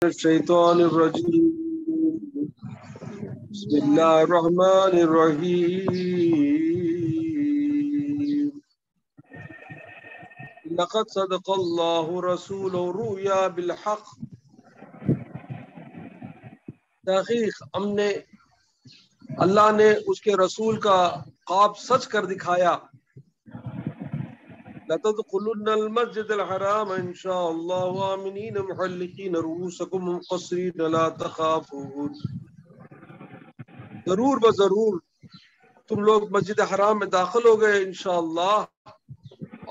الشيطان الرجيم بسم الله الرحمن الرحيم لقد صدق الله رسوله الرؤيا بالحق تحقیق ہم نے اللہ نے اس کے رسول کا خواب سچ کر دکھایا لَتَدْخُلُنَّ الْمَسْجِدَ الْحَرَامَ إِنْ شَاءَ اللَّهُ آمِنِينَ مُحَلِّقِينَ رُؤُوسَكُمْ مُقَصِّرِينَ لَا تَخَافُونَ ضرور بضرور تم لوگ مسجد حرام میں داخل ہو گئے انشاءاللہ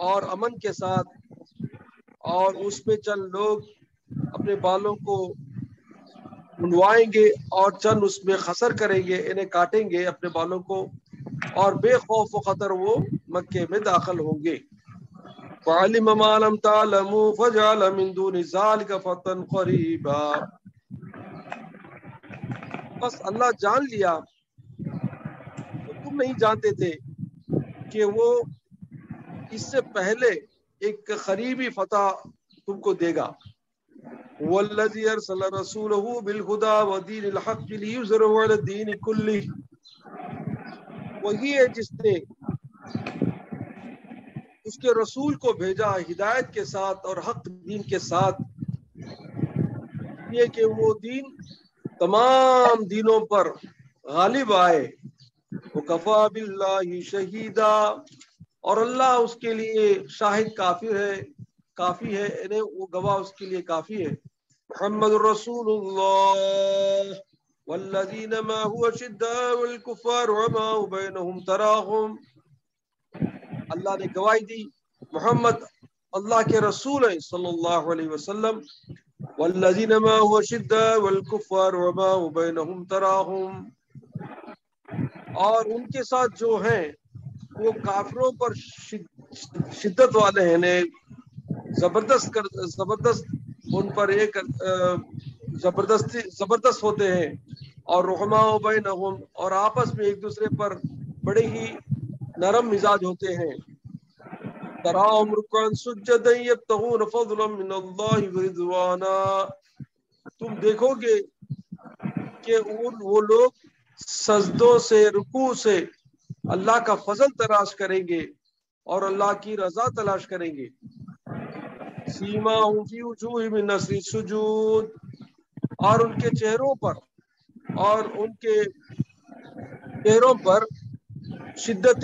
اور امن کے ساتھ، اور اس میں چند لوگ اپنے بالوں کو منڈوائیں گے اور چند اس میں خسر کریں گے، انہیں کاٹیں گے اپنے بالوں کو، اور بے خوف و خطر وہ مکے میں داخل ہوں گے۔ وَعَلِمَ مَا لَمْ تَعْلَمُوا فَجَعَلَ مِن دُونِ ذَلِكَ فَتًّا قَرِيبًا۔ بس اللہ جان لیا تو تم نہیں جانتے تھے کہ وہ اس سے پہلے ایک قریبی فتح تم کو دے گا۔ وَالَّذِي أَرْسَلَ رَسُولَهُ بِالْهُدَى وَدِينِ الْحَقِّ لِيُظْهِرَهُ عَلَى الدِّينِ كُلِّهِ، وہی ہے جس نے اس کے رسول کو بھیجا ہدایت کے ساتھ اور حق دین کے ساتھ، یہ کہ وہ دین تمام دینوں پر غالب آئے۔ وَكَفَى بِاللَّهِ شَهِيدًا، اور اللہ اس کے لیے شاہد کافی ہے، انہیں وہ گواہ اس کے لیے کافی ہے۔ محمد رسول اللہ والذین معه أشداء على الكفار رحماء بینہم تراہم، اللہ نے گواہی دی محمد اللہ کے رسول ہیں صلی اللہ علیہ وسلم، والذین معه أشداء على الكفار رحماء بینہم تراہم، اور ان کے ساتھ جو ہیں وہ کافروں پر شدت والے ہیں، زبردست ان پر ایک زبردست ہوتے ہیں، اور رحماء بینہم، اور آپس میں ایک دوسرے پر بڑے ہی نرم مزاج ہوتے ہیں۔ تراہم رکعا سجدا یبتغون فضلا من اللہ ورضوانا، تم دیکھو گے کہ وہ لوگ سجدوں سے، رکوع سے اللہ کا فضل تلاش کریں گے اور اللہ کی رضا تلاش کریں گے۔ سیماہم فی وجوہہم من اثر السجود، اور ان کے چہروں پر شدت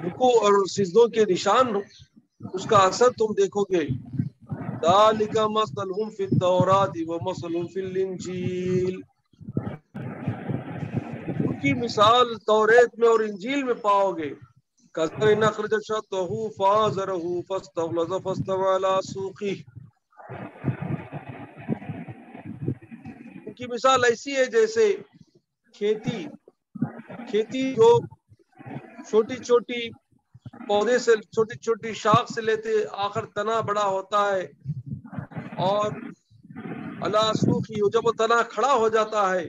رکوع اور سجدوں کے نشان، اس کا اثر تم دیکھو گے۔ ذالک مثلہم فی التوراۃ ومثلہم فی الانجیل، ان کی مثال توریت میں اور انجیل میں پاؤ گے۔ کَزَرْعٍ أَخْرَجَ شَطْأَهُ فَآزَرَهُ فَاسْتَغْلَظَ فَاسْتَوَىٰ عَلَىٰ سُوقِهِ، ان کی مثال ایسی ہے جیسے کھیتی جو چھوٹی چھوٹی پودے سے، چھوٹی چھوٹی شاخ سے لیتے آخر تنا بڑا ہوتا ہے، اور عَلَىٰ سُوقِهِ، جب وہ تنا کھڑا ہو جاتا ہے،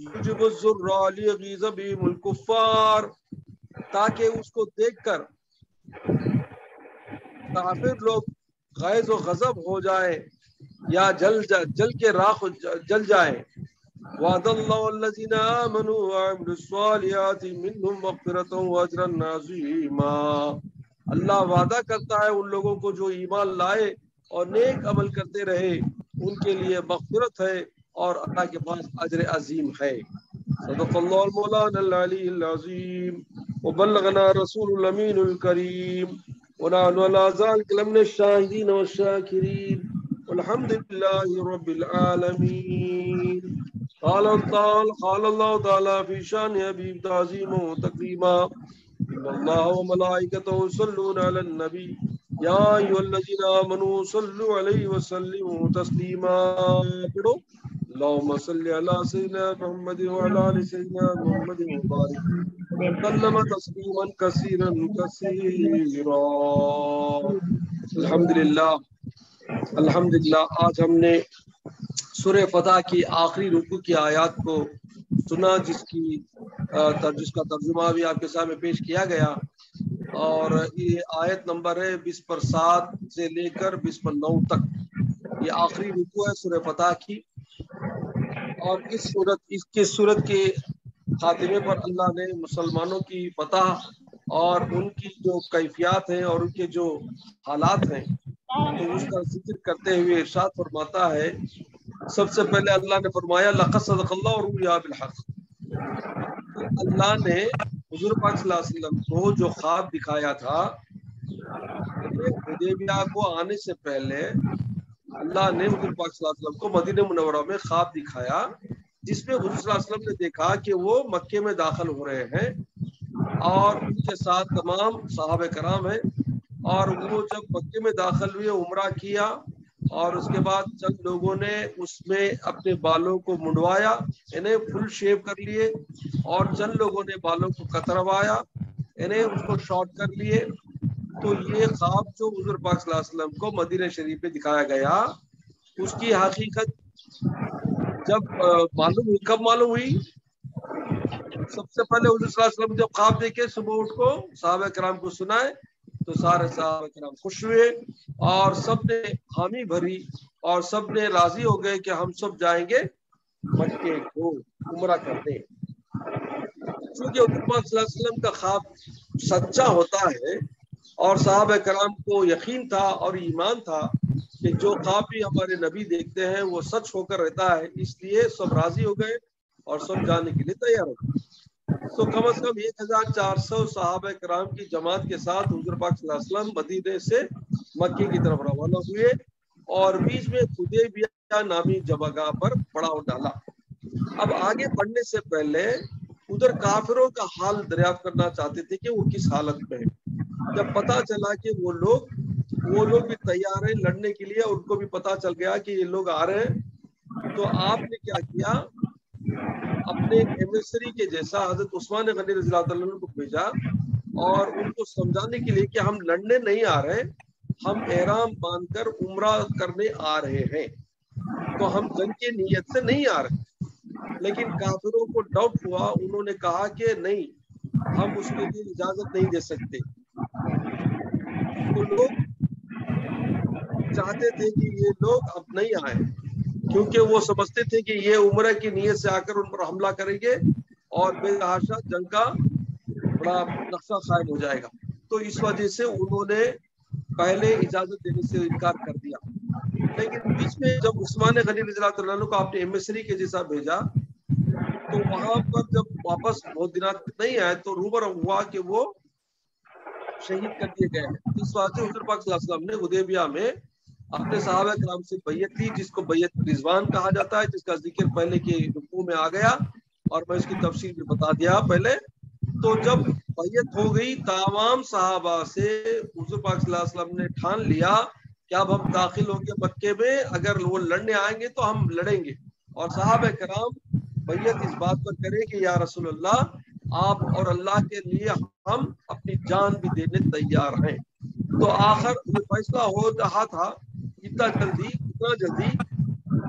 يُعْجِبُ الزُّرَّاعَ لِيَغِيظَ بِهِمُ الْكُفَّارَ، تاکہ اس کو دیکھ کر کافر لوگ غیظ و غضب ہو جائے یا جل کے راکھ جل جائے۔ وعد اللہ الذین آمنوا وعملوا الصالحات منہم مغفرۃ واجرا عظیما، اللہ وعدہ کرتا ہے ان لوگوں کو جو ایمان لائے اور نیک عمل کرتے رہے، ان کے لیے مغفرت ہے اور اللہ کے پاس اجر عظیم ہے۔ صدق اللہ المولانا العلی العظیم وبلغنا رسول الامین الکریم ونحن على ذلك لمن الشاهدين والشاكرين والحمد لله رب العالمين۔ قال الله تعالى في شان حبيب تعظيما وتكريما، إن الله وملائكته يصلون على النبي يا أيها الذين آمنوا صلوا عليه وسلموا تسليما۔ اللهم صل على سيدنا محمد وعلى آل سيدنا محمد وبارك وسلم تسلیما کثیرا کثیرا۔ الحمدللہ آج ہم نے سورہ فتح کی آخری رکوع کی آیات کو سنا، جس کا ترجمہ بھی آپ کے سامنے پیش کیا گیا، اور یہ آیت نمبر ہے 20 پر 7 سے لے کر 20 پر 9 تک۔ یہ آخری رکوع ہے سورہ فتح کی، اور اس کے صورت کے خاتمے پر اللہ نے مسلمانوں کی فتح اور ان کی جو کیفیات ہیں اور ان کے جو حالات ہیں تو اس کا ذکر کرتے ہوئے ارشاد فرماتا ہے، سب سے پہلے اللہ نے فرمایا لقد صدق اللہ الرؤیا بالحق، اللہ نے حضور پاک صلی اللہ علیہ وسلم کو جو خواب دکھایا تھا، حدیبیہ کو آنے سے پہلے اللہ نے حضور پاک صلی اللہ علیہ وسلم کو مدینہ منورہ میں خواب دکھایا، جس میں حضور صلی اللہ علیہ وسلم نے دیکھا کہ وہ مکے میں داخل ہو رہے ہیں اور ان کے ساتھ تمام صحابہ کرام ہیں، اور وہ جب مکے میں داخل ہوئے عمرہ کیا، اور اس کے بعد چند لوگوں نے اس میں اپنے بالوں کو منڈوایا، انہیں فل شیو کر لیے، اور چند لوگوں نے بالوں کو کتروایا، انہیں اس کو شارٹ کر لیے۔ تو یہ خواب جو حضور پاک صلی اللہ علیہ وسلم کو مدینہ شریف میں دکھایا گیا، اس کی حقیقت جب معلوم ہوئی، کب معلوم ہوئی؟ سب سے پہلے حضور صلی اللہ علیہ وسلم جب خواب دیکھے صبح اٹھ کو صحابہ کرام کو سنائے تو سارے صحابہ کرام خوش ہوئے اور سب نے حامی بھری اور سب نے راضی ہو گئے کہ ہم سب جائیں گے مکے کو عمرہ کرنے۔ چونکہ حضور پاک صلی اللہ علیہ وسلم کا خواب سچا ہوتا ہے اور صحابہ کرام کو یقین تھا اور ایمان تھا کہ جو خواب بھی ہمارے نبی دیکھتے ہیں وہ سچ ہو کر رہتا ہے، اس لیے سب راضی ہو گئے اور سب جانے کے لیے تیار ہو گئے۔ تو کم از کم 1400 صحابہ کرام کی جماعت کے ساتھ حضور پاک صلی اللہ علیہ وسلم مدینے سے مکے کی طرف روانہ ہوئے اور بیچ میں حدیبیہ نامی جگہ پر پڑاؤ ڈالا۔ اب آگے بڑھنے سے پہلے ادھر کافروں کا حال دریافت کرنا چاہتے تھے کہ وہ کس حالت میں ہے۔ جب پتا چلا کہ وہ لوگ بھی تیار ہیں لڑنے کے لیے، ان کو بھی پتا چل گیا کہ یہ لوگ آ رہے ہیں، تو آپ نے کیا کیا، اپنے ایمبیسڈری کے جیسا حضرت عثمان غنی رضی اللہ عنہ کو بھیجا اور ان کو سمجھانے کے لیے کہ ہم لڑنے نہیں آ رہے، ہم احرام باندھ کر عمرہ کرنے آ رہے ہیں، تو ہم جنگ کی نیت سے نہیں آ رہے۔ لیکن کافروں کو ڈاؤٹ ہوا، انہوں نے کہا کہ نہیں، ہم اس کے لیے اجازت نہیں دے سکتے۔ تو لوگ چاہتے تھے کہ یہ لوگ اب نہیں آئے، کیونکہ وہ سمجھتے تھے کہ یہ عمرہ کی نیت سے آ کر ان پر حملہ کریں گے اور بے تحاشا جنگ کا بڑا نقشہ قائم ہو جائے گا۔ تو اس وجہ سے انہوں نے پہلے اجازت دینے سے انکار کر دیا۔ لیکن بیچ میں جب عثمان غنی رضی اللہ عنہ کو آپ نے ایمبیسڈری کے جیسا بھیجا تو وہاں پر جب واپس بہت دنات نہیں آئے تو روبر ہوا کہ وہ شہید کر دیے گئے ہیں۔ اس وجہ سے حضور پاک صلی اللہ علیہ وسلم نے حدیبیہ میں اپنے صحابہ کرام سے بیعت لی، جس کو بیعت رضوان کہا جاتا ہے، جس کا ذکر پہلے کے رکوع میں آ گیا اور میں اس کی تفصیل بھی بتا دیا پہلے۔ تو جب بیعت ہو گئی تمام صحابہ سے، حضور پاک صلی اللہ علیہ وسلم نے ٹھان لیا کہ اب ہم داخل ہوں گے مکے میں، اگر وہ لڑنے آئیں گے تو ہم لڑیں گے، اور صحابہ کرام بیعت اس بات پر کرے کہ یا رسول اللہ، آپ اور اللہ کے لیے ہم اپنی جان بھی دینے تیار ہیں۔ تو آخر یہ فیصلہ ہو رہا تھا، اتنا جلدی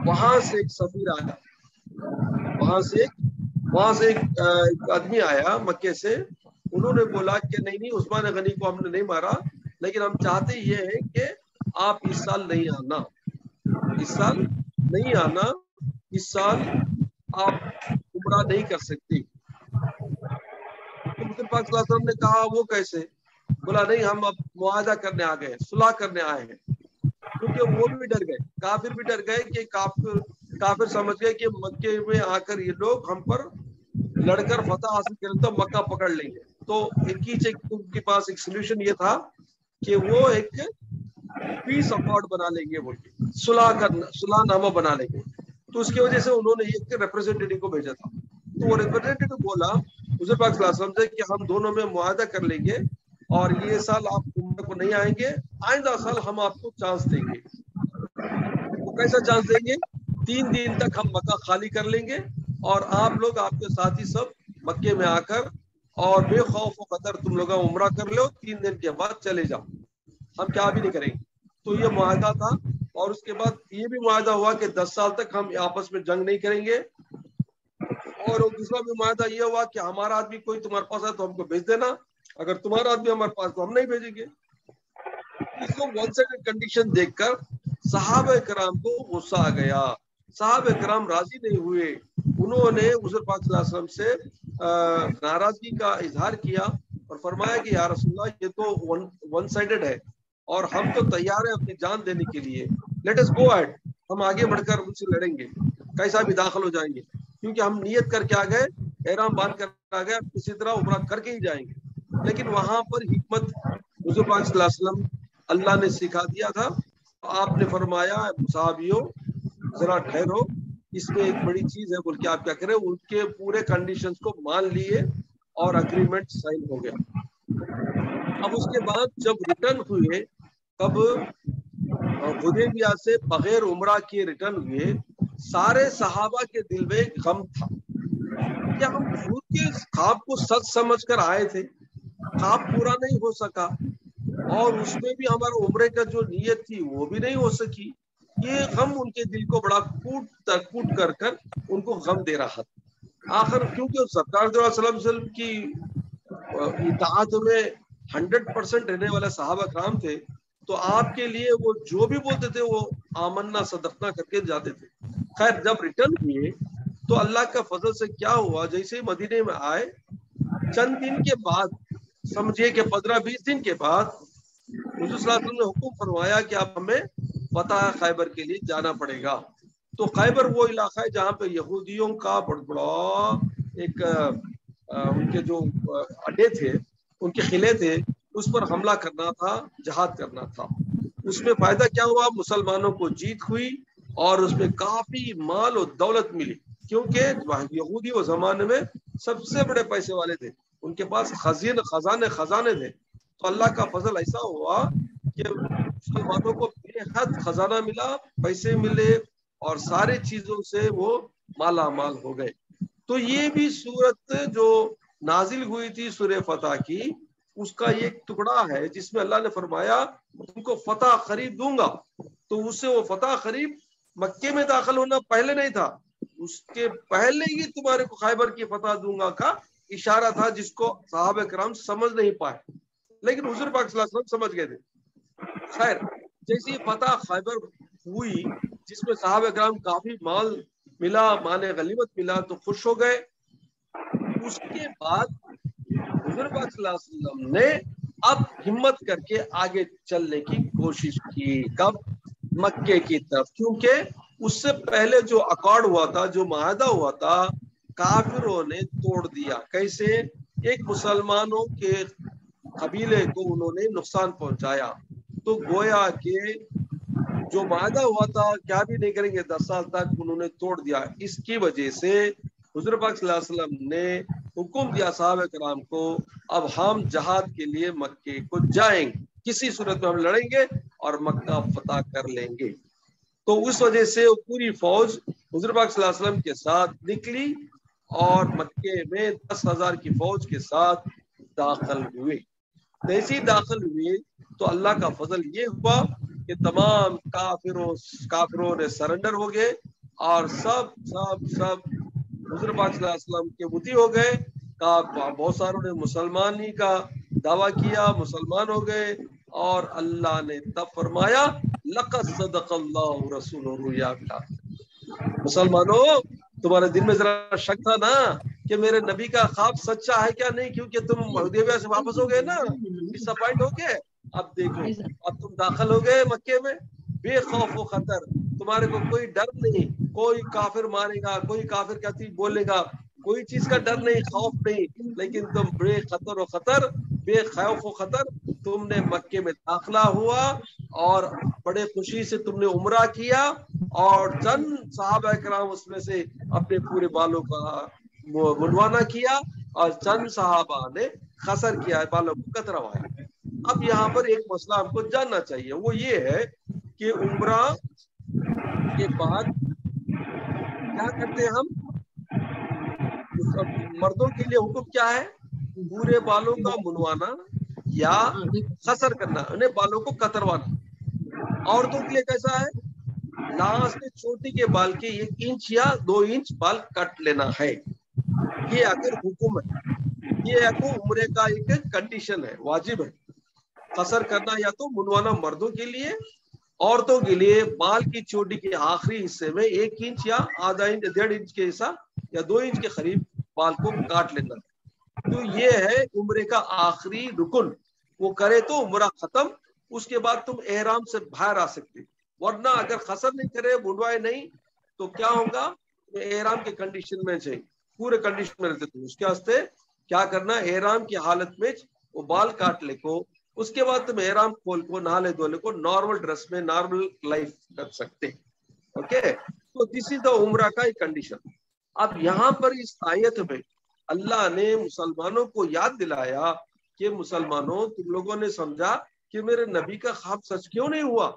وہاں سے ایک سفیر آیا، وہاں سے ایک آدمی آیا مکے سے، انہوں نے بولا کہ نہیں عثمان غنی کو ہم نے نہیں مارا، لیکن ہم چاہتے یہ ہیں کہ آپ اس سال نہیں آنا، اس سال آپ عمرہ نہیں کر سکتے۔ تو حضور پاک صلی اللہ علیہ وسلم نے کہا وہ کیسے؟ بولا نہیں، ہم اب معاہدہ کرنے آ گئے، صلح کرنے آئے ہیں، کیونکہ وہ بھی ڈر گئے، کافر بھی ڈر گئے کہ کافر سمجھ گئے کہ مکے میں آ کر یہ لوگ ہم پر لڑ کر فتح حاصل کریں تو مکہ پکڑ لیں گے۔ تو ان کے پاس ایک سولوشن یہ تھا کہ وہ ایک پیس اکارڈ بنا لیں گے، وہ صلح نامہ بنا لیں گے۔ تو اس کی وجہ سے انہوں نے ایک ریپرزینٹیٹو کو بھیجا تھا، تو وہ ریپرزینٹیٹو بولا حضور پاک صلی اللہ علیہ وسلم سے کہ ہم دونوں میں معاہدہ کر لیں گے اور یہ سال آپ عمرہ کو نہیں آئیں گے، آئندہ سال ہم آپ کو چانس دیں گے۔ وہ کیسا چانس دیں گے؟ 3 دن تک ہم مکہ خالی کر لیں گے اور آپ لوگ آپ کے ساتھی سب مکے میں آ کر اور بے خوف و خطر تم لوگ عمرہ کر لو، 3 دن کے بعد چلے جاؤ، ہم کیا بھی نہیں کریں گے۔ تو یہ معاہدہ تھا، اور اس کے بعد یہ بھی معاہدہ ہوا کہ 10 سال تک ہم آپس میں جنگ نہیں کریں گے، اور دوسرا بھی معاہدہ یہ ہوا کہ ہمارا آدمی کوئی تمہارے پاس ہے تو ہم کو بھیج دینا، اگر تمہارا آدمی ہمارے پاس تو ہم نہیں بھیجیں گے۔ اس کو ون سائیڈ کنڈیشن دیکھ کر صحابہ کرام کو غصہ آ گیا، صحابہ کرام راضی نہیں ہوئے، انہوں نے حضور پاک صلی اللہ علیہ وسلم سے ناراضگی کا اظہار کیا اور فرمایا کہ یا رسول اللہ یہ تو ون سائیڈڈ ہے اور ہم تو تیار ہیں اپنی جان دینے کے لیے، لیٹ اس گو ایٹ، ہم آگے بڑھ کر ان سے لڑیں گے، کیسا بھی داخل ہو جائیں گے، کیونکہ ہم نیت کر کے آ گئے، احرام باندھ کر آ گئے، کسی طرح عمرہ کر کے ہی جائیں گے۔ لیکن وہاں پر حکمت حضور پاک صلی اللہ علیہ وسلم اللہ نے سکھا دیا تھا، آپ نے فرمایا صحابیوں ذرا ٹھہرو، اس میں ایک بڑی چیز ہے بول کے آپ کیا کریں، ان کے پورے کنڈیشنز کو مان لیے اور اگریمنٹ سائن ہو گیا۔ اب اس کے بعد جب ریٹرن ہوئے، تب حدیبیہ سے بغیر عمرہ کے ریٹرن ہوئے، سارے صحابہ کے دل میں غم تھا کہ ہم حضور کے خواب کو سچ سمجھ کر آئے تھے، خواب پورا نہیں ہو سکا، اور اس میں بھی ہمارا عمرے کا جو نیت تھی وہ بھی نہیں ہو سکی۔ یہ غم ان کے دل کو بڑا کوٹ کر ان کو غم دے رہا تھا۔ آخر کیونکہ سرکار صلی اللہ علیہ وسلم کی اطاعت میں 100% رہنے والے صحابہ کرام تھے، تو آپ کے لیے وہ جو بھی بولتے تھے وہ آمنا صدقنا کر کے جاتے تھے۔ خیر جب ریٹرن ہوئے تو اللہ کا فضل سے کیا ہوا، جیسے ہی مدینے میں آئے چند دن کے بعد، سمجھیے کہ 15-20 دن کے بعد حضور صلی اللہ علیہ وسلم نے حکم فرمایا کہ اب ہمیں فتح خیبر کے لیے جانا پڑے گا۔ تو خیبر وہ علاقہ ہے جہاں پہ یہودیوں کا بڑا ایک ان کے جو اڈے تھے، ان کے قلعے تھے، اس پر حملہ کرنا تھا، جہاد کرنا تھا۔ اس میں فائدہ کیا ہوا، مسلمانوں کو جیت ہوئی اور اس میں کافی مال و دولت ملی، کیونکہ یہودی وہ زمانے میں سب سے بڑے پیسے والے تھے، ان کے پاس خزانے تھے۔ تو اللہ کا فضل ایسا ہوا کہ مسلمانوں کو بے حد خزانہ ملا، پیسے ملے اور ساری چیزوں سے وہ مالا مال ہو گئے۔ تو یہ بھی صورت جو نازل ہوئی تھی سورہ فتح کی، اس کا ایک ٹکڑا ہے جس میں اللہ نے فرمایا تم کو فتح قریب دوں گا۔ تو اس سے وہ فتح قریب مکے میں داخل ہونا پہلے نہیں تھا، اس کے پہلے ہی تمہارے کو خیبر کی فتح دوں گا کا اشارہ تھا، جس کو صحابہ کرام سمجھ نہیں پائے، لیکن حضور پاک صلی اللہ علیہ وسلم سمجھ گئے تھے۔ خیر جیسی فتح خیبر ہوئی جس میں صحابہ کرام کافی مال ملا، مال غنیمت ملا، تو خوش ہو گئے۔ اس کے بعد حضور پاک صلی اللہ علیہ وسلم نے اب ہمت کر کے آگے چلنے کی کوشش کی، کب؟ مکے کی طرف، کیونکہ اس سے پہلے جو اکارڈ ہوا تھا، جو معاہدہ ہوا تھا، کافروں نے توڑ دیا۔ کیسے؟ ایک مسلمانوں کے قبیلے کو انہوں نے نقصان پہنچایا، تو گویا کہ جو معاہدہ ہوا تھا کیا بھی نہیں کریں گے 10 سال تک، انہوں نے توڑ دیا۔ اس کی وجہ سے حضور پاک صلی اللہ علیہ وسلم نے حکم دیا صحابہ کرام کو اب ہم جہاد کے لیے مکے کو جائیں گے، کسی صورت میں ہم لڑیں گے اور مکہ فتح کر لیں گے۔ تو اس وجہ سے وہ پوری فوج حضور پاک صلی اللہ علیہ وسلم کے ساتھ نکلی اور مکے میں 10,000 کی فوج کے ساتھ داخل ہوئے۔ جیسے ہی داخل ہوئے تو اللہ کا فضل یہ ہوا کہ تمام کافروں نے سرنڈر ہو گئے اور سب حضور پاک صلی اللہ علیہ وسلم کے مطیع ہو گئے۔ بہت ساروں نے مسلمانی کا دعویٰ کیا، مسلمان ہو گئے، اور اللہ نے تب فرمایا لقد صدق اللہ رسولہ الرؤیا بالحق۔ مسلمانوں تمہارے دل میں ذرا شک تھا نا کہ میرے نبی کا خواب سچا ہے کیا نہیں، کیونکہ تم حدیبیہ سے واپس ہو گئے نا، ڈس اپوائنٹ ہو گئے۔ اب دیکھو اب تم داخل ہو گئے مکے میں بے خوف و خطر، تمہارے کو کوئی ڈر نہیں، کوئی کافر مارے گا، کوئی کافر کیا چیز بولے گا، کوئی چیز کا ڈر نہیں، خوف نہیں، لیکن تم بے خوف و خطر تم نے مکے میں داخلہ ہوا اور بڑے خوشی سے تم نے عمرہ کیا، اور چند صحابہ کرام اس میں سے اپنے پورے بالوں کا منڈوانا کیا اور چند صحابہ نے خسر کیا، بالوں کو کتروایا۔ اب یہاں پر ایک مسئلہ ہم کو جاننا چاہیے، وہ یہ ہے کہ عمرہ کے بعد کیا کرتے ہیں ہم؟ مردوں کے لیے حکم کیا ہے؟ پورے بالوں کا منڈوانا یا خسر کرنا، انہیں بالوں کو کتروانا۔ عورتوں کے لیے کیسا ہے؟ لاسٹ چوٹی کے بال کے 1 انچ یا 2 انچ بال کٹ لینا ہے۔ یہ اگر حکم ہے، یہ تو عمرے کا ایک کنڈیشن ہے، واجب ہے۔ قصر کرنا یا تو منڈوانا مردوں کے لیے عورتوں کے لیے بال کی چوٹی کے آخری حصے میں 1 انچ یا آدھا انچ 1.5 انچ کے حصہ یا 2 انچ کے قریب بال کو کاٹ لینا. تو یہ ہے عمرے کا آخری رکن. وہ کرے تو عمرہ ختم, اس کے بعد تم احرام سے باہر آ سکتے. ورنہ اگر قصر نہیں کرے, منڈوائے نہیں, تو کیا ہوگا, احرام کے کنڈیشن میں چاہیے, پورے کنڈیشن میں رہتے تم. اس کے واسطے کیا کرنا, احرام کی حالت میں وہ بال کاٹ لے کو, اس کے بعد تم احرام کھول کو نہا لے دھولے کو نارمل ڈریس میں نارمل لائف کر سکتے. اوکے, تو دس از دا عمرہ کا ایک کنڈیشن. اب یہاں پر اس آیت میں اللہ نے مسلمانوں کو یاد دلایا کہ مسلمانوں, تم لوگوں نے سمجھا کہ میرے نبی کا خواب سچ کیوں نہیں ہوا,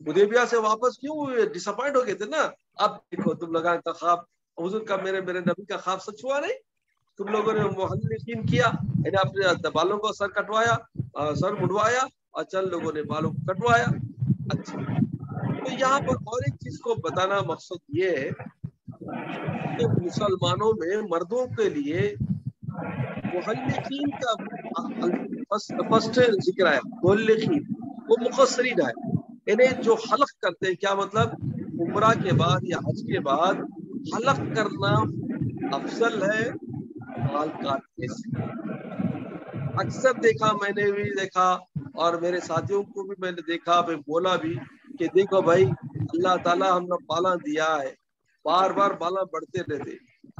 حدیبیہ سے واپس کیوں ہوئے, ڈس اپوائنٹ ہو گئے تھے نا. اب دیکھو تم لگا کا خواب حضور کا, میرے نبی کا خواب سچ ہوا نہیں. تم لوگوں نے محلقین کیا, یعنی اپنے بالوں کو سر کٹوایا, سر مڑوایا, اور چند لوگوں نے بالوں کو کٹوایا. اچھا, تو یہاں پر اور ایک چیز کو بتانا مقصد یہ ہے کہ مسلمانوں میں مردوں کے لیے محلقین کا فرسٹ ذکر ہے. محلقین وہ مقصرین ہے, انہیں جو حلق کرتے ہیں. کیا مطلب, عمرہ کے بعد یا حج کے بعد حلق کرنا افضل ہے بال کاٹنے سے. اکثر دیکھا, میں نے بھی دیکھا اور میرے ساتھیوں کو بھی میں نے دیکھا, میں بولا بھی کہ دیکھو بھائی, اللہ تعالیٰ ہم نے بالا دیا ہے, بار بار بالا بڑھتے رہتے.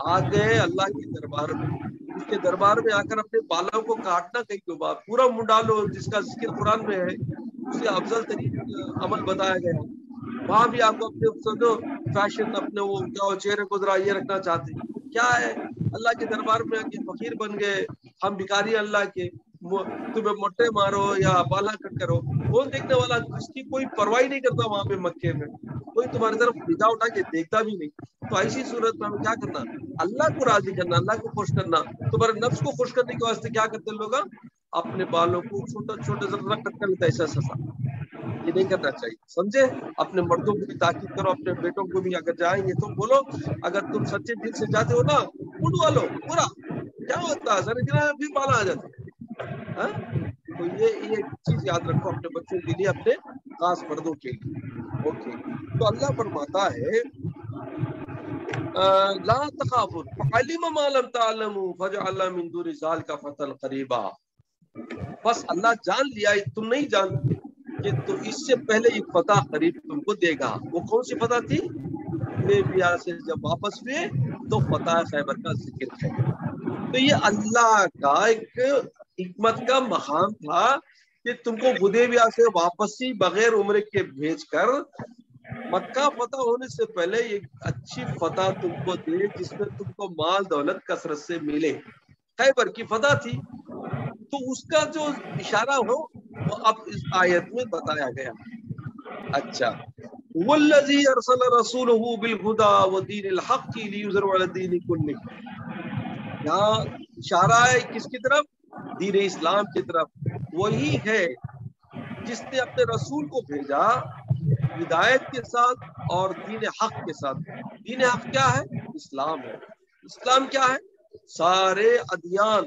آ گئے اللہ کے دربار میں, اس کے دربار میں آ کر اپنے بالوں کو کاٹنا کہیں کے بعد پورا منڈا لو, جس کا ذکر قرآن میں ہے, اسے افضل ترین عمل بتایا گیا. وہاں بھی آپ کو اپنے فیشن, اپنے وہ کیا چہرے کو ذرا یہ رکھنا چاہتے. کیا ہے, اللہ کے دربار میں آ کے فقیر بن گئے, ہم بھکاری اللہ کے, تمہیں موٹے مارو یا بالا کٹ کرو, کون دیکھنے والا, جس کی کوئی پرواہ نہیں کرتا وہاں پہ مکے میں, کوئی تمہاری طرف نگاہ اٹھا کے دیکھتا بھی نہیں. تو ایسی صورت میں ہمیں کیا کرنا, اللہ کو راضی کرنا, اللہ کو خوش کرنا. تمہارے نفس کو خوش کرنے کے واسطے کیا کرتے لوگ, اپنے بالوں کو چھوٹے ذرا کٹ کر لیتا, ایسا سسا. یہ نہیں کرنا چاہیے, سمجھے. اپنے مردوں کو بھی تاکید کرو, اپنے بیٹوں کو بھی اگر جائیں گے تو بولو, اگر تم سچے دل سے جاتے ہو نا, منڈوا لو پورا, کیا ہوتا ہے سر اتنا بھی بالا آ جاتا. تو یہ چیز یاد رکھو اپنے بچوں کے لیے, اپنے خاص مردوں کے لیے. اوکے, تو اللہ فرماتا ہے لا تخافوا فعلم ما لم تعلموا فجعل من دون ذلك فتحا قریبا. بس اللہ جان لیا, تم نہیں جانتے کہ تو اس سے پہلے ایک فتح قریب تم کو دے گا. وہ کون سی فتح تھی, حدیبیہ سے جب واپس ہوئے تو فتح خیبر کا ذکر ہے. تو یہ اللہ کا ایک حکمت کا مقام تھا کہ تم کو حدیبیہ سے واپسی بغیر عمرے کے بھیج کر مکہ فتح ہونے سے پہلے ایک اچھی فتح تم کو دے, جس میں تم کو مال دولت کثرت سے ملے. خیبر کی فتح تھی, تو اس کا جو اشارہ ہو وہ اب اس آیت میں بتایا گیا. اچھا, والذی ارسل رسولہ بالہدی ودین الحق لیظہرہ علی الدین کلہ. یہاں اشارہ ہے کس کی طرف, دین اسلام کی طرف. وہی ہے جس نے اپنے رسول کو بھیجا ہدایت کے ساتھ اور دین حق کے ساتھ. دین حق کیا ہے, اسلام ہے. اسلام کیا ہے, سارے ادیان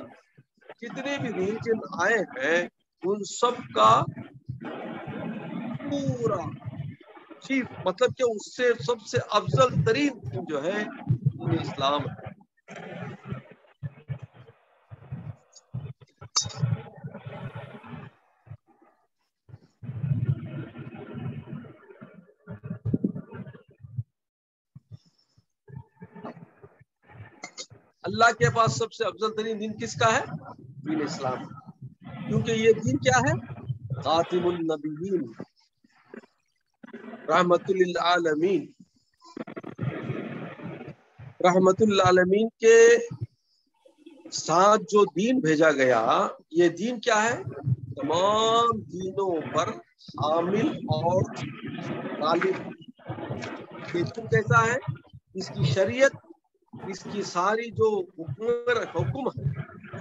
جتنے بھی ریلیجن آئے ہیں ان سب کا پورا چیف, مطلب کہ اس سے سب سے افضل ترین دین جو ہے دین اسلام ہے. اللہ کے پاس سب سے افضل ترین دین کس کا ہے, دین اسلام. کیونکہ یہ دین کیا ہے, خاتم النبیین, رحمت للعالمین. رحمت للعالمین کے ساتھ جو دین بھیجا گیا, یہ دین کیا ہے, تمام دینوں پر حامل اور غالب. یہ دین کیسا ہے, اس کی شریعت, اس کی ساری جو حکم ہے,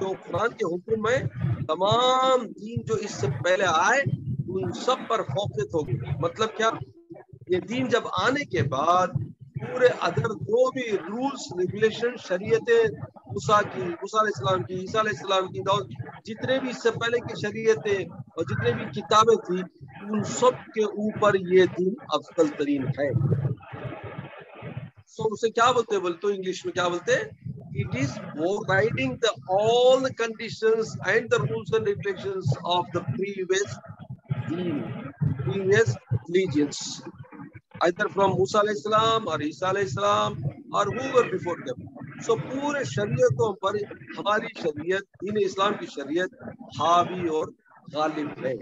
جو قرآن کے حکم ہے, تمام دین جو اس سے پہلے آئے ان سب پر فوقیت ہوگی. مطلب کیا, یہ دین جب آنے کے بعد پورے ادر جو بھی رولز ریگولیشن شریعتیں, موسیٰ علیہ السلام کی, عیسیٰ علیہ السلام کی, جتنے بھی اس سے پہلے کی شریعتیں اور جتنے بھی کتابیں تھی, ان سب کے اوپر یہ دین افضل ترین ہے. سو اسے کیا بولتے بولتے انگلش میں کیا بولتے؟ It is overriding all the conditions and the rules and regulations of the previous deen, previous religions, either from Musa alayhi salam or Isa alayhi salam or whoever before them. So پورے شریعتوں پر ہماری شریعت، دین اسلام کی شریعت حاوی اور غالب ہے.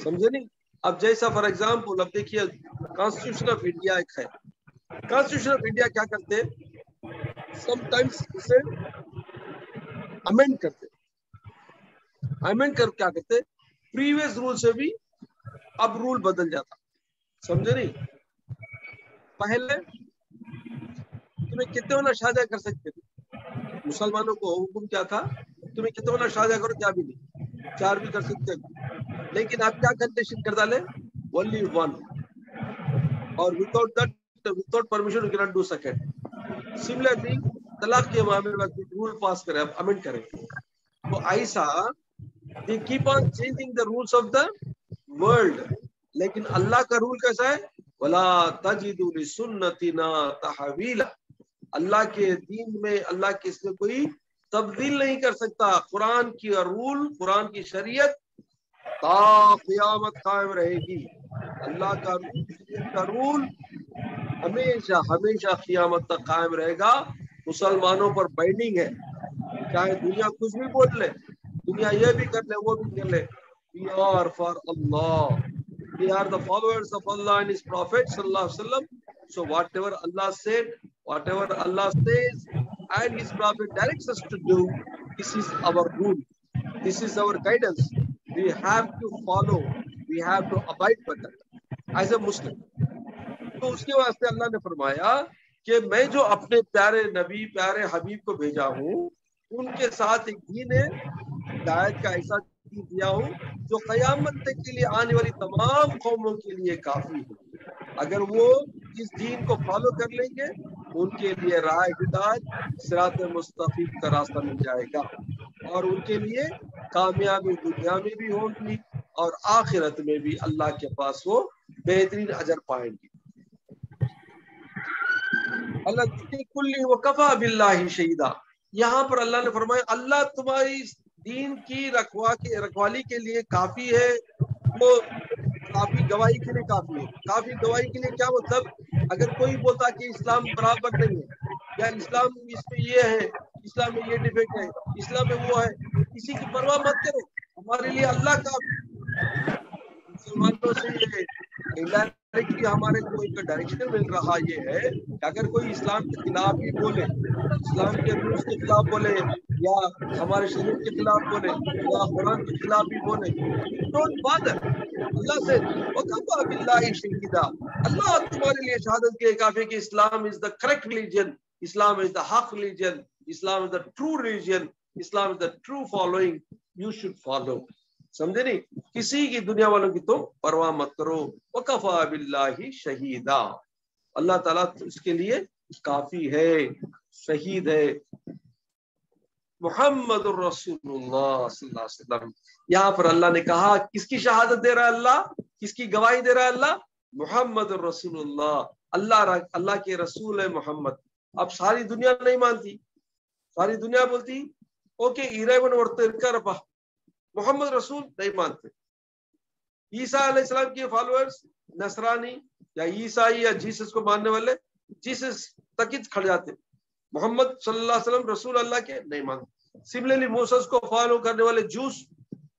سمجھے نہیں؟ اب جیسا فار ایگزامپل اب دیکھیے کانسٹیٹیوشن آف انڈیا ایک ہے. کانسٹیٹیوشن آف انڈیا کیا کرتے ہیں؟ سم ٹائمس اسے امینڈ کرتے. امینڈ کر کیا کرتے؟ پریویس رول سے بھی اب رول بدل جاتا. سمجھے نہیں؟ پہلے تمہیں کتنے ہونا شادیاں کر سکتے تھے؟ مسلمانوں کو حکم کیا تھا؟ تمہیں کتنے ہونا شادیاں کرو، کیا بھی نہیں، 4 بھی کر سکتے. لیکن آپ کیا کنڈیشن کر ڈالے؟ only 1. اور without permission you cannot do second. Similarly طلاق کے معاملے میں رول پاس کرے، اب امینڈ کریں. تو ایسا they keep on changing the rules of the world. لیکن اللہ کا رول کیسا ہے؟ وَلَا تَجِدُ لِسُنَّتِنَا تَحْوِيلًا. اللہ کے دین میں، اللہ کے اس میں کوئی تبدیل نہیں کر سکتا. قرآن کی رول، قرآن کی شریعت تا قیامت قائم رہے گی. اللہ کا رول، شریعت کا رول ہمیشہ ہمیشہ قیامت تک قائم رہے گا. مسلمانوں پر بائنڈنگ ہے، چاہے دنیا کچھ بھی بول لے، دنیا یہ بھی کر لے وہ بھی کر لے. We are for Allah. We are the followers of Allah and His Prophet sallallahu alaihi wasallam. So whatever Allah said, whatever Allah says and His Prophet directs us to do, this is our rule. This is our guidance. We have to follow. We have to abide by that as a Muslim. تو اس کے واسطے اللہ نے فرمایا کہ میں جو اپنے پیارے نبی، پیارے حبیب کو بھیجا ہوں، ان کے ساتھ ایک دین ہدایت کا ایسا دین دیا ہوں جو قیامت تک کے لیے آنے والی تمام قوموں کے لیے کافی ہے. اگر وہ اس دین کو فالو کر لیں گے ان کے لیے راہ ہدایت، صراط مستقیم کا راستہ مل جائے گا، اور ان کے لیے کامیابی دنیا میں بھی ہوگی اور آخرت میں بھی اللہ کے پاس وہ بہترین اجر پائیں گے. اللہ کلی وکفا باللہ شہیدا. یہاں پر اللہ نے فرمایا اللہ تمہاری دین کی رکھوالی کے لیے کافی ہے. وہ کافی گواہی کے لیے کافی ہے. کافی گواہی کے لیے کیا مطلب؟ اگر کوئی بولتا کہ اسلام برابر نہیں ہے، یا اسلام اس میں یہ ہے، اسلام میں یہ ڈیفیکٹ ہے، اسلام میں وہ ہے، کسی کی پرواہ مت کرو، ہمارے لیے اللہ کافی. مسلمانوں سے یہ انڈائریکٹلی ہمارے کو ایک ڈائریکشن مل رہا یہ ہے کہ اگر کوئی اسلام کے خلاف ہی بولے، اسلام کے رولس کے خلاف بولے، یا ہمارے شریعت کے خلاف بولے، یا قرآن کے خلاف بھی بولے، ڈونٹ بادر. اللہ سے وَكَفَى بِاللَّهِ شَهِيدًا. اللہ تمہارے لیے شہادت کے کافی کہ اسلام از دا کریکٹ ریلیجن، اسلام از دا حق religion, Islam is the true religion, Islam is the true following. You should follow. سمجھے نہیں؟ کسی کی دنیا والوں کی تم پرواہ مت کرو. وَكَفَى بِاللَّهِ شَهِيدًا. اللہ تعالیٰ اس کے لیے کافی ہے، شہید ہے. محمد الرسول اللہ صلی اللہ علیہ وسلم. یہاں پر اللہ نے کہا کس کی شہادت دے رہا ہے اللہ، کس کی گواہی دے رہا ہے اللہ؟ محمد الرسول اللہ. اللہ کے رسول ہے محمد. اب ساری دنیا نہیں مانتی، ساری دنیا بولتی اوکے ایرائیون اور محمد رسول نہیں مانتے. عیسیٰ علیہ السلام کے فالوورز نصرانی یا عیسائی یا جیسس کو ماننے والے جیسس تک ہی کھڑ جاتے، محمد صلی اللہ علیہ وسلم رسول اللہ کے نہیں مانتے. سملرلی موسیٰ کو فالو کرنے والے جوس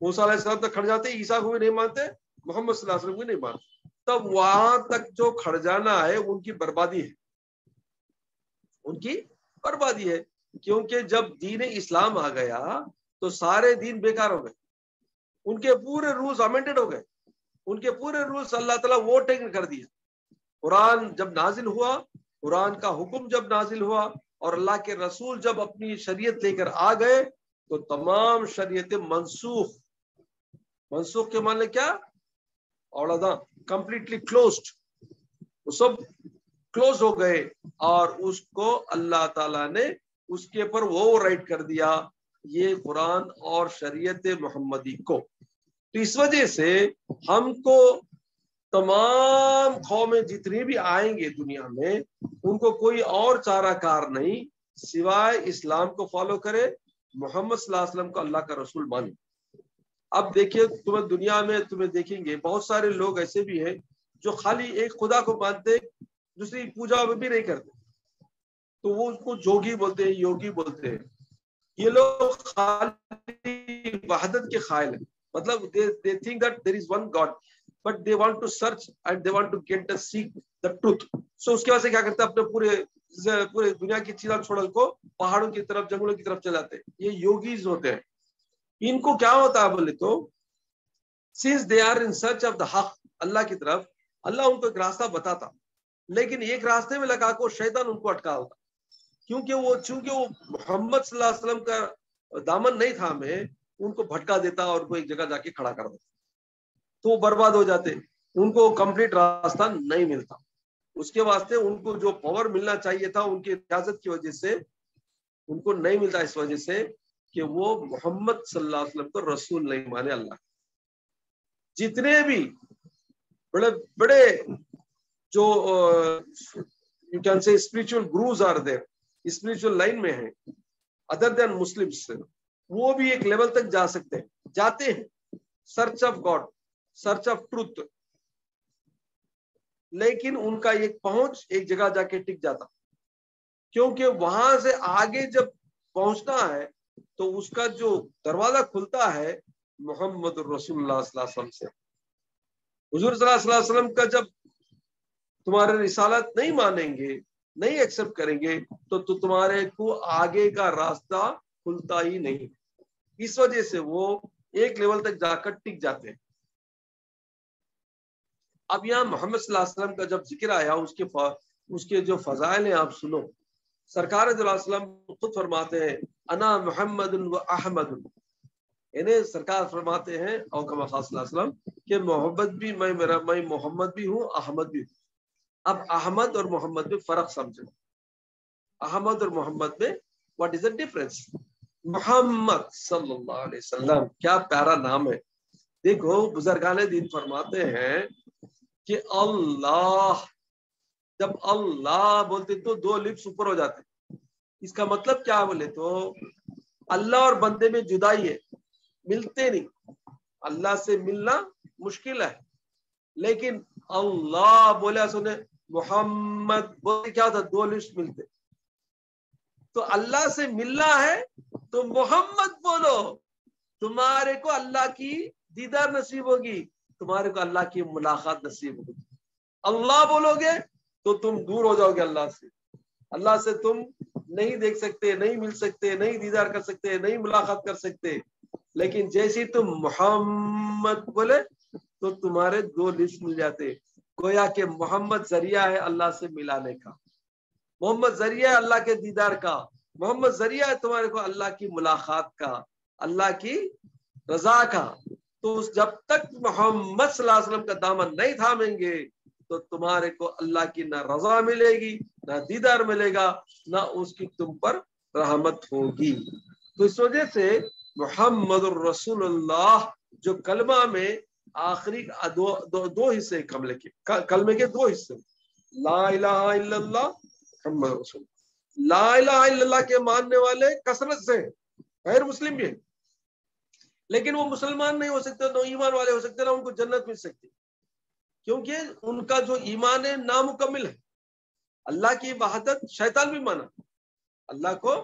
موسیٰ علیہ السلام تک کھڑ جاتے، عیسیٰ کو بھی نہیں مانتے، محمد صلی اللہ علیہ وسلم کو نہیں مانتے. تب وہاں تک جو کھڑ جانا ہے ان کی بربادی ہے، ان کی بربادی ہے. کیونکہ جب دین اسلام آ گیا تو سارے دین بیکار ہو گئے، ان کے پورے رولز امینڈڈ ہو گئے، ان کے پورے رولز اللہ تعالیٰ ووٹنگ کر دیا. قرآن جب نازل ہوا، قرآن کا حکم جب نازل ہوا اور اللہ کے رسول جب اپنی شریعت لے کر آ گئے تو تمام شریعتیں منسوخ کے معنی کیا؟ اوڑا کمپلیٹلی کلوزڈ، وہ سب کلوز ہو گئے اور اس کو اللہ تعالیٰ نے اس کے پر وہ رائٹ کر دیا یہ قرآن اور شریعت محمدی کو. تو اس وجہ سے ہم کو تمام قومیں جتنی بھی آئیں گے دنیا میں ان کو کوئی اور چارہ کار نہیں سوائے اسلام کو فالو کرے, محمد صلی اللہ علیہ وسلم کو اللہ کا رسول مانے. اب دیکھیے تمہیں دنیا میں تمہیں دیکھیں گے بہت سارے لوگ ایسے بھی ہیں جو خالی ایک خدا کو مانتے دوسری پوجا بھی نہیں کرتے, تو وہ اس کو جوگی بولتے ہیں, یوگی بولتے ہیں. یہ لوگ خالی وحدت کے قائل ہیں, مطلب they think that there is one God but they want to search and they want to get the seek the truth. So اس کی وجہ سے کیا کرتے ہیں اپنے پورے دنیا کی چیزیں چھوڑ کو پہاڑوں کی طرف جنگلوں کی طرف چلاتے ہیں. یہ یوگیز ہوتے ہیں. ان کو کیا ہوتا ہے بولے تو since they are in search of the حق, اللہ کی طرف, اللہ ان کو ایک راستہ بتاتا لیکن ایک راستے میں لگا کو شیطان ان کو اٹکا ہوتا, چونکہ وہ محمد صلی اللہ علیہ وسلم کا دامن نہیں تھا میں ان کو بھٹکا دیتا اور کو ایک جگہ جا کے کھڑا کر دیتا, تو وہ برباد ہو جاتے, ان کو کمپلیٹ راستہ نہیں ملتا. اس کے واسطے ان کو جو پاور ملنا چاہیے تھا ان کی اجازت کی وجہ سے ان کو نہیں ملتا, اس وجہ سے کہ وہ محمد صلی اللہ علیہ وسلم کو رسول نہیں مانے. اللہ جتنے بھی بڑے بڑے جو یو کین سے spiritual gurus are there, spiritual line میں ہیں ادر دین مسلمس, وہ بھی ایک لیول تک جا سکتے ہیں, جاتے ہیں, search of God, search of truth, لیکن ان کا ایک پہنچ ایک جگہ جا کے ٹک جاتا, کیونکہ وہاں سے آگے جب پہنچنا ہے تو اس کا جو دروازہ کھلتا ہے محمد رسول اللہ صلی اللہ علیہ وسلم سے. حضور صلی اللہ علیہ وسلم کا جب تمہارے رسالت نہیں مانیں گے, نہیں ایکسپٹ کریں گے تو تمہارے کو آگے کا راستہ کھلتا ہی نہیں. اس وجہ سے وہ ایک لیول تک جا کر ٹک جاتے ہیں. اب یہاں محمد صلی اللہ علیہ وسلم کا جب ذکر آیا اس کے جو فضائل ہیں آپ سنو. سرکار صلی اللہ علیہ وسلم خود فرماتے ہیں انا محمد و احمد, یعنی سرکار فرماتے ہیں اور کما خاص صلی اللہ علیہ وسلم کہ محبت بھی میں محمد بھی ہوں, احمد بھی ہوں. اب احمد اور محمد میں فرق سمجھو. احمد اور محمد میں واٹ از دا ڈفرنس؟ محمد صلی اللہ علیہ وسلم کیا پیارا نام ہے. دیکھو بزرگان دین فرماتے ہیں کہ اللہ, جب اللہ بولتے تو دو لپس اوپر ہو جاتے. اس کا مطلب کیا بولے تو اللہ اور بندے میں جدائی ہے, ملتے نہیں. اللہ سے ملنا مشکل ہے, لیکن اللہ بولے سنے محمد بولے کیا ہوتا, دو لپس ملتے. تو اللہ سے ملنا ہے تو محمد بولو, تمہارے کو اللہ کی دیدار نصیب ہوگی, تمہارے کو اللہ کی ملاقات نصیب ہوگی. اللہ بولو گے تو تم دور ہو جاؤ گے اللہ سے. اللہ سے تم نہیں دیکھ سکتے, نہیں مل سکتے, نہیں دیدار کر سکتے, نہیں ملاقات کر سکتے. لیکن جیسے تم محمد بولے تو تمہارے دو لپس مل جاتے. گویا کہ محمد ذریعہ ہے اللہ سے ملانے کا, محمد ذریعہ ہے اللہ کے دیدار کا, محمد ذریعہ ہے تمہارے کو اللہ کی ملاقات کا, اللہ کی رضا کا. تو جب تک محمد صلی اللہ علیہ وسلم کا دامن نہیں تھامیں گے تو تمہارے کو اللہ کی نہ رضا ملے گی, نہ دیدار ملے گا, نہ اس کی تم پر رحمت ہوگی. تو اس وجہ سے محمد الرسول اللہ جو کلمہ میں آخری دو حصے کلمے کے دو حصے, لا الہ الا اللہ محمد رسول. لا الہ الا اللہ کے ماننے والے کثرت سے غیر مسلم بھی ہیں, لیکن وہ مسلمان نہیں ہو سکتے, نہ ایمان والے ہو سکتے, نہ ان کو جنت مل سکتی, کیونکہ ان کا جو ایمان ہے نامکمل ہے. اللہ کی وحدت شیطان بھی مانا, اللہ کو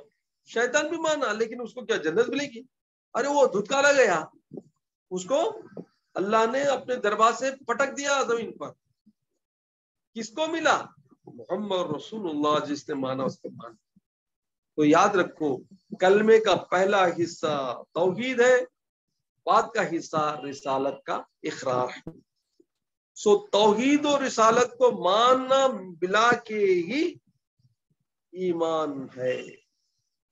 شیطان بھی مانا, لیکن اس کو کیا جنت ملے گی؟ ارے وہ دھتکارا گیا, اس کو اللہ نے اپنے دربار سے پٹک دیا زمین پر. کس کو ملا؟ محمد رسول اللہ, جس نے مانا اس نے مانا. تو یاد رکھو کلمے کا پہلا حصہ توحید ہے, بعد کا حصہ رسالت کا اقرار ہے. سو توحید و رسالت کو ماننا بلا کے ہی ایمان ہے.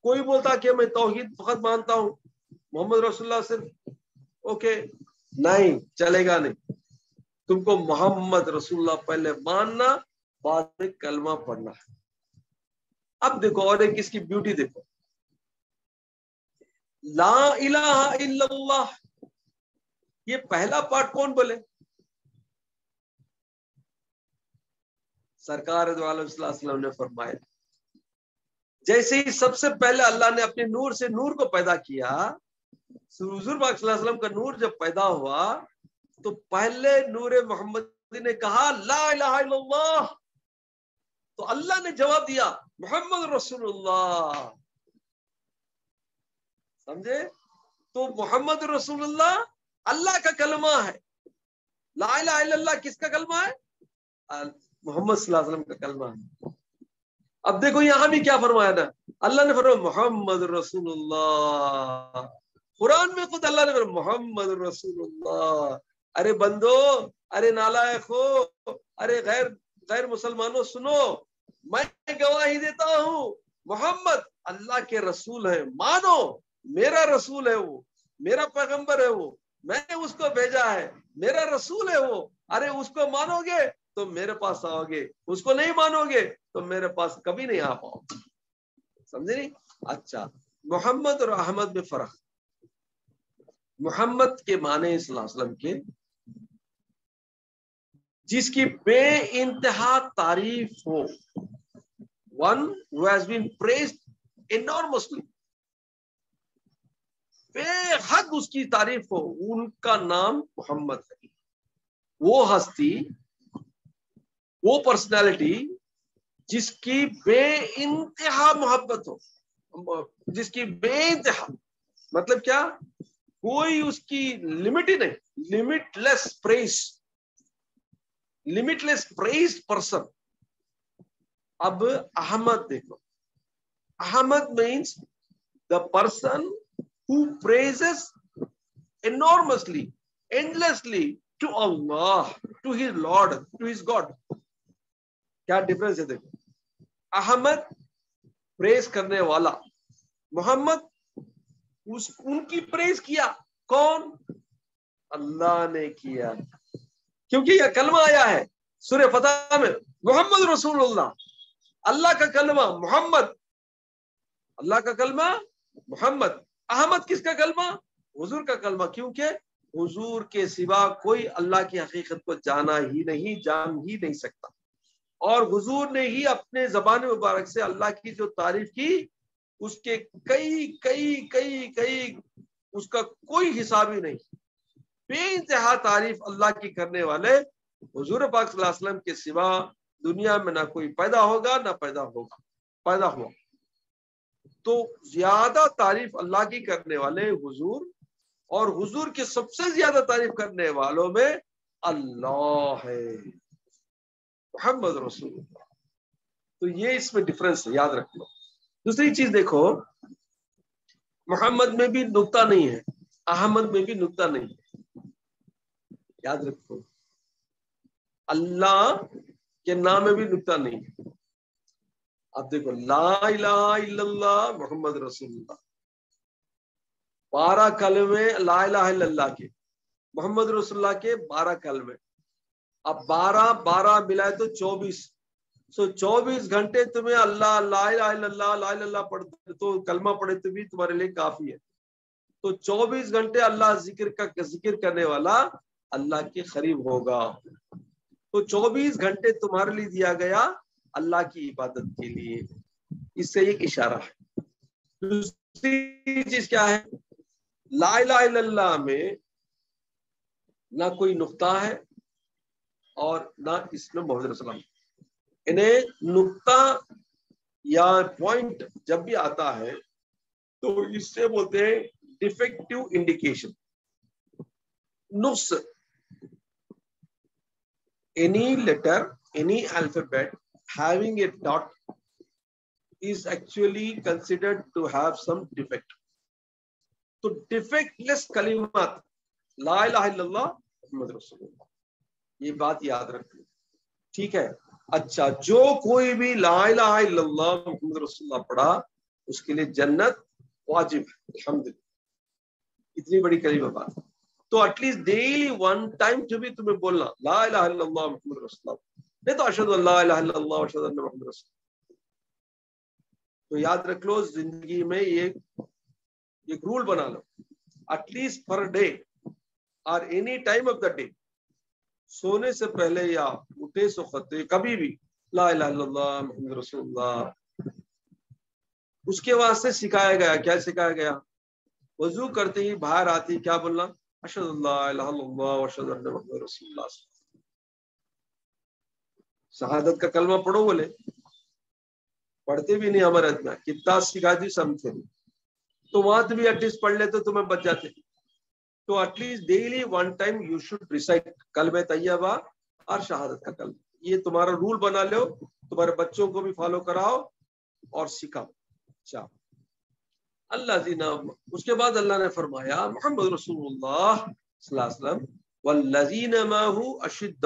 کوئی بولتا کہ میں توحید فقط مانتا ہوں, محمد رسول اللہ صرف, اوکے, نہیں چلے گا. نہیں, تم کو محمد رسول اللہ پہلے ماننا, بعد میں کلمہ پڑھنا ہے. اب دیکھو اور ایک اس کی بیوٹی دیکھو, لا الہ الا اللہ, یہ پہلا پارٹ کون بولے؟ سرکار دو عالم صلی اللہ علیہ وسلم نے فرمایا جیسے ہی سب سے پہلے اللہ نے اپنے نور سے نور کو پیدا کیا، حضور پاک صلی اللہ علیہ وسلم کا نور جب پیدا ہوا تو پہلے نور محمدی نے کہا لا الہ الا اللہ، تو اللہ نے جواب دیا محمد رسول اللہ. سمجھے؟ تو محمد رسول اللہ اللہ کا کلمہ ہے. لا الہ الا اللہ کس کا کلمہ ہے؟ محمد صلی اللہ علیہ وسلم کا کلمہ ہے. اب دیکھو یہاں بھی کیا فرمایا نا، اللہ نے فرمایا محمد رسول اللہ. قرآن میں خود اللہ نے فرمایا محمد رسول اللہ. ارے بندو، ارے نالائق ہو، ارے غیر مسلمانوں سنو، میں گواہی دیتا ہوں محمد اللہ کے رسول ہے، مانو میرا رسول ہے، وہ میرا پیغمبر ہے، وہ میں نے اس کو بھیجا ہے، میرا رسول ہے وہ. ارے اس کو مانو گے تو میرے پاس آؤ گے، اس کو نہیں مانو گے تو میرے پاس کبھی نہیں آ پاؤ. سمجھے نہیں؟ اچھا، محمد اور احمد میں فرق. محمد کے معنی صلی اللہ علیہ وسلم کے جس کی بے انتہا تعریف ہو، one who has been praised enormously، بے حد اس کی تعریف ہو، ان کا نام محمد ہے. وہ ہستی، وہ پرسنالٹی جس کی بے انتہا محبت ہو، جس کی بے انتہا مطلب کیا، کوئی اس کی لمٹ ہی نہیں، limitless praise, limitless praise person. اب احمد دیکھو، Ahmad means the person who praises enormously, endlessly to Allah, to his Lord, to his God. کیا ڈفرنس ہے دیکھو، احمد پریز کرنے والا، محمد ان کی پریز کیا، کون؟ اللہ نے کیا، کیونکہ یہ کلمہ آیا ہے سورہ فتح میں محمد رسول اللہ. اللہ کا کلمہ محمد، اللہ کا کلمہ محمد. احمد کس کا کلمہ؟ حضور کا کلمہ، کیونکہ حضور کے سوا کوئی اللہ کی حقیقت کو جان ہی نہیں سکتا. اور حضور نے ہی اپنے زبان مبارک سے اللہ کی جو تعریف کی، اس کے کئی اس کا کوئی حساب ہی نہیں. بے انتہا تعریف اللہ کی کرنے والے حضور پاک صلی اللہ علیہ وسلم کے سوا دنیا میں نہ کوئی پیدا ہوگا نہ پیدا ہوا. تو زیادہ تعریف اللہ کی کرنے والے حضور، اور حضور کی سب سے زیادہ تعریف کرنے والوں میں اللہ ہے، محمد رسول اللہ. تو یہ اس میں ڈفرنس ہے، یاد رکھ لو. دوسری چیز دیکھو، محمد میں بھی نقطہ نہیں ہے، احمد میں بھی نقطہ نہیں ہے. یاد رکھو، اللہ کے نام میں بھی نقطہ نہیں ہے. اب دیکھو، لا الہ الا اللہ محمد رسول اللہ، 12 کلمے لا الہ الا اللہ کے، محمد رسول اللہ کے 12 کلمے. اب 12 ملائے تو 24. 24 گھنٹے تمہیں اللہ لا الہ الا اللہ لا الہ الا اللہ پڑھتے تو کلمہ پڑھے تو بھی تمہارے لیے کافی ہے. تو 24 گھنٹے اللہ ذکر کرنے والا اللہ کے قریب ہوگا. تو 24 گھنٹے تمہارے لیے دیا گیا اللہ کی عبادت کے لیے. اس سے ایک اشارہ ہے. دوسری چیز کیا ہے، لا الہ الا اللہ میں نہ کوئی نقطہ ہے اور نہ اس میں محمد رسول اللہ. انہیں نقطہ یا پوائنٹ جب بھی آتا ہے تو اس سے بولتے ہیں ڈیفیکٹو انڈیکیشن، نقص. Any letter, any alphabet having a dot is actually considered to have some defect. تو defectless کلمات لا الہ الا اللہ محمد رسول اللہ، یہ بات یاد رکھیں. ٹھیک ہے؟ اچھا، جو کوئی بھی لا الہ الا اللہ محمد رسول اللہ پڑھا اس کے لیے جنت واجب ہے. الحمدللہ، اتنی بڑی کلمہ بات. تو ایٹ لیسٹ ڈیلی 1 ٹائم جو بھی تمہیں بولنا لا الہ الا اللہ محمد رسول اللہ، نہیں تو اشہد ان لا الہ الا اللہ واشہد ان محمد رسول اللہ. تو یاد رکھ لو، زندگی میں ایک رول بنا لو، ایٹ لیسٹ پر ڈے اور any time of the day, سونے سے پہلے یا اٹھے سو خطے کبھی بھی لا الہ الا اللہ محمد رسول اللہ. اس کے واسطے سکھایا گیا. کیا سکھایا گیا؟ وضو کرتے ہی باہر آتی کیا بولنا؟ اشہد اللہ الہ الا اللہ واشہد ان محمد رسول اللہ. شہادت کا کلمہ پڑھو بولے، پڑھتے بھی نہیں ہمارے اتنا. کتنا سکھاتی سمجھتے نہیں. تو وہاں بھی ایٹ لیسٹ پڑھ لیتے تمہیں بچ جاتے. تو at least daily one time you should recite کلمہ طیبہ اور شہادت کا کلمہ. یہ تمہارا رول بنا لو، تمہارے بچوں کو بھی فالو کراؤ اور سکھاؤ. اچھا اللہ زینا. اس کے بعد اللہ نے فرمایا محمد رسول اللہ صلی اللہ علیہ وسلم والذین معہ اشد